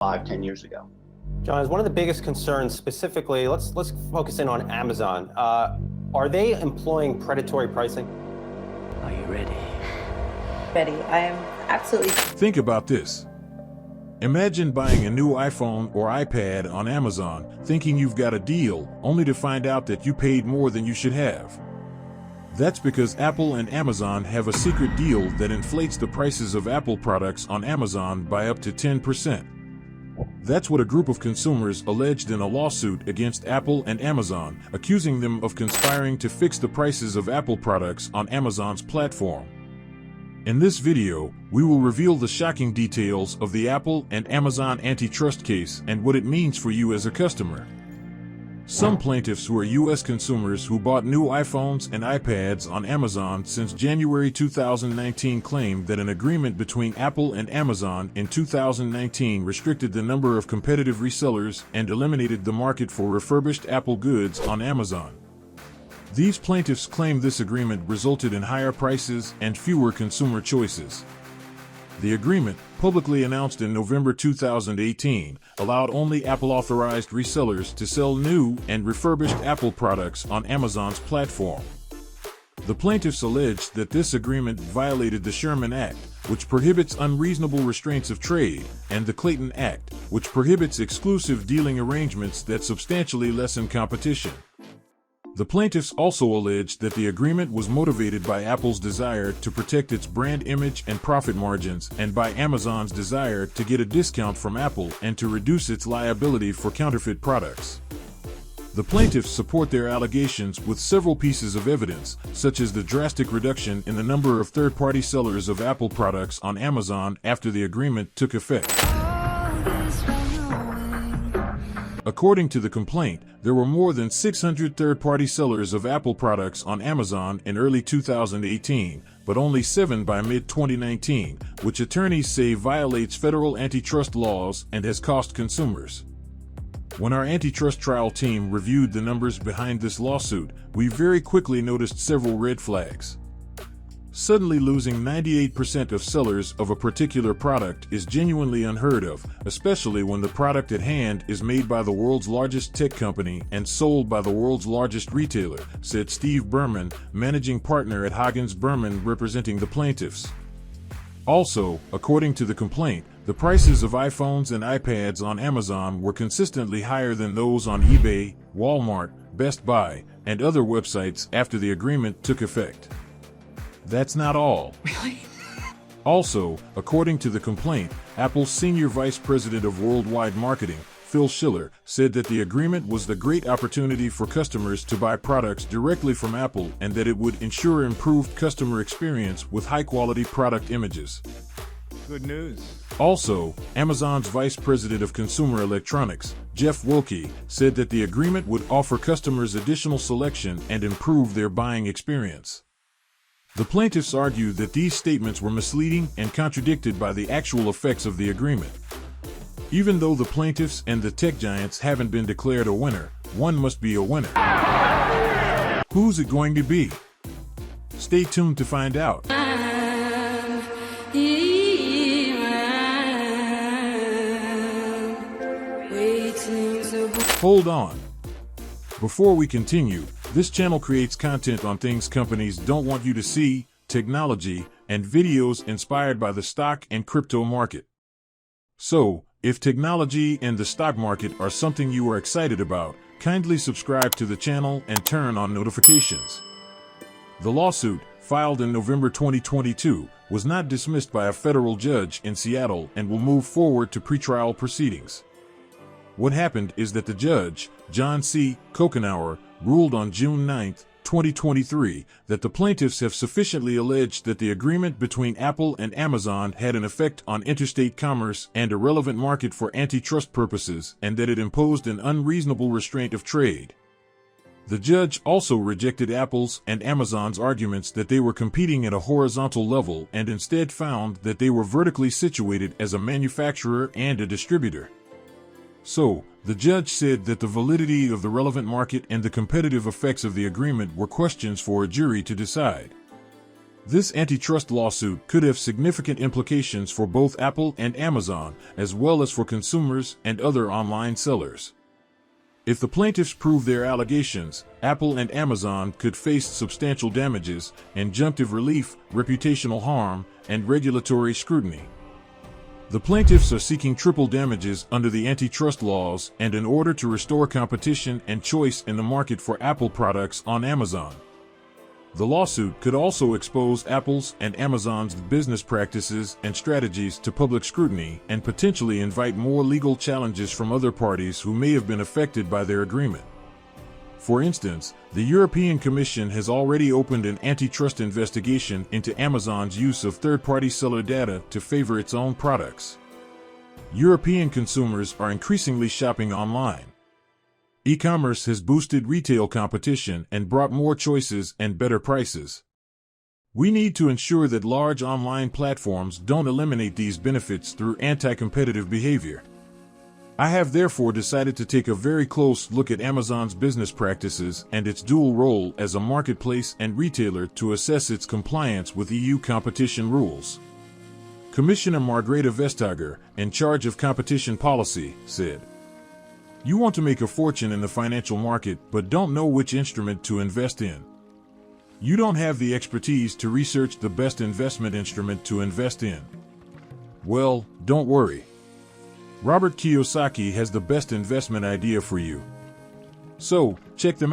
5, 10 years ago. John, is one of the biggest concerns specifically, let's focus in on Amazon. Are they employing predatory pricing? Are you ready? Ready. I am absolutely. Think about this. Imagine buying a new iPhone or iPad on Amazon, thinking you've got a deal, only to find out that you paid more than you should have. That's because Apple and Amazon have a secret deal that inflates the prices of Apple products on Amazon by up to 10%. That's what a group of consumers alleged in a lawsuit against Apple and Amazon, accusing them of conspiring to fix the prices of Apple products on Amazon's platform. In this video, we will reveal the shocking details of the Apple and Amazon antitrust case and what it means for you as a customer. Some plaintiffs who are U.S. consumers who bought new iPhones and iPads on Amazon since January 2019 claim that an agreement between Apple and Amazon in 2019 restricted the number of competitive resellers and eliminated the market for refurbished Apple goods on Amazon. These plaintiffs claim this agreement resulted in higher prices and fewer consumer choices. The agreement, publicly announced in November 2018, allowed only Apple-authorized resellers to sell new and refurbished Apple products on Amazon's platform. The plaintiffs alleged that this agreement violated the Sherman Act, which prohibits unreasonable restraints of trade, and the Clayton Act, which prohibits exclusive dealing arrangements that substantially lessen competition. The plaintiffs also alleged that the agreement was motivated by Apple's desire to protect its brand image and profit margins and by Amazon's desire to get a discount from Apple and to reduce its liability for counterfeit products. The plaintiffs support their allegations with several pieces of evidence, such as the drastic reduction in the number of third-party sellers of Apple products on Amazon after the agreement took effect. According to the complaint, there were more than 600 third-party sellers of Apple products on Amazon in early 2018, but only 7 by mid-2019, which attorneys say violates federal antitrust laws and has cost consumers. When our antitrust trial team reviewed the numbers behind this lawsuit, we very quickly noticed several red flags. Suddenly losing 98% of sellers of a particular product is genuinely unheard of, especially when the product at hand is made by the world's largest tech company and sold by the world's largest retailer, said Steve Berman, managing partner at Hoggins Berman representing the plaintiffs. Also, according to the complaint, the prices of iPhones and iPads on Amazon were consistently higher than those on eBay, Walmart, Best Buy, and other websites after the agreement took effect. That's not all. Really? Also, according to the complaint, Apple's senior vice president of worldwide marketing, Phil Schiller, said that the agreement was the great opportunity for customers to buy products directly from Apple and that it would ensure improved customer experience with high-quality product images. Good news. Also, Amazon's vice president of consumer electronics, Jeff Wilke, said that the agreement would offer customers additional selection and improve their buying experience. The plaintiffs argued that these statements were misleading and contradicted by the actual effects of the agreement. Even though the plaintiffs and the tech giants haven't been declared a winner, one must be a winner. Who's it going to be? Stay tuned to find out. Hold on. Before we continue, this channel creates content on things companies don't want you to see, technology, and videos inspired by the stock and crypto market. So, if technology and the stock market are something you are excited about, kindly subscribe to the channel and turn on notifications. The lawsuit, filed in November 2022, was not dismissed by a federal judge in Seattle and will move forward to pretrial proceedings. What happened is that the judge, John C. Kokenauer, ruled on June 9, 2023, that the plaintiffs have sufficiently alleged that the agreement between Apple and Amazon had an effect on interstate commerce and a relevant market for antitrust purposes, and that it imposed an unreasonable restraint of trade. The judge also rejected Apple's and Amazon's arguments that they were competing at a horizontal level and instead found that they were vertically situated as a manufacturer and a distributor. So, the judge said that the validity of the relevant market and the competitive effects of the agreement were questions for a jury to decide. This antitrust lawsuit could have significant implications for both Apple and Amazon, as well as for consumers and other online sellers. If the plaintiffs prove their allegations, Apple and Amazon could face substantial damages, injunctive relief, reputational harm, and regulatory scrutiny. The plaintiffs are seeking triple damages under the antitrust laws and in order to restore competition and choice in the market for Apple products on Amazon. The lawsuit could also expose Apple's and Amazon's business practices and strategies to public scrutiny and potentially invite more legal challenges from other parties who may have been affected by their agreement. For instance, the European Commission has already opened an antitrust investigation into Amazon's use of third-party seller data to favor its own products. European consumers are increasingly shopping online. E-commerce has boosted retail competition and brought more choices and better prices. We need to ensure that large online platforms don't eliminate these benefits through anti-competitive behavior. I have therefore decided to take a very close look at Amazon's business practices and its dual role as a marketplace and retailer to assess its compliance with EU competition rules. Commissioner Margrethe Vestager, in charge of competition policy, said, "You want to make a fortune in the financial market but don't know which instrument to invest in. You don't have the expertise to research the best investment instrument to invest in. Well, don't worry. Robert Kiyosaki has the best investment idea for you. So, check them out.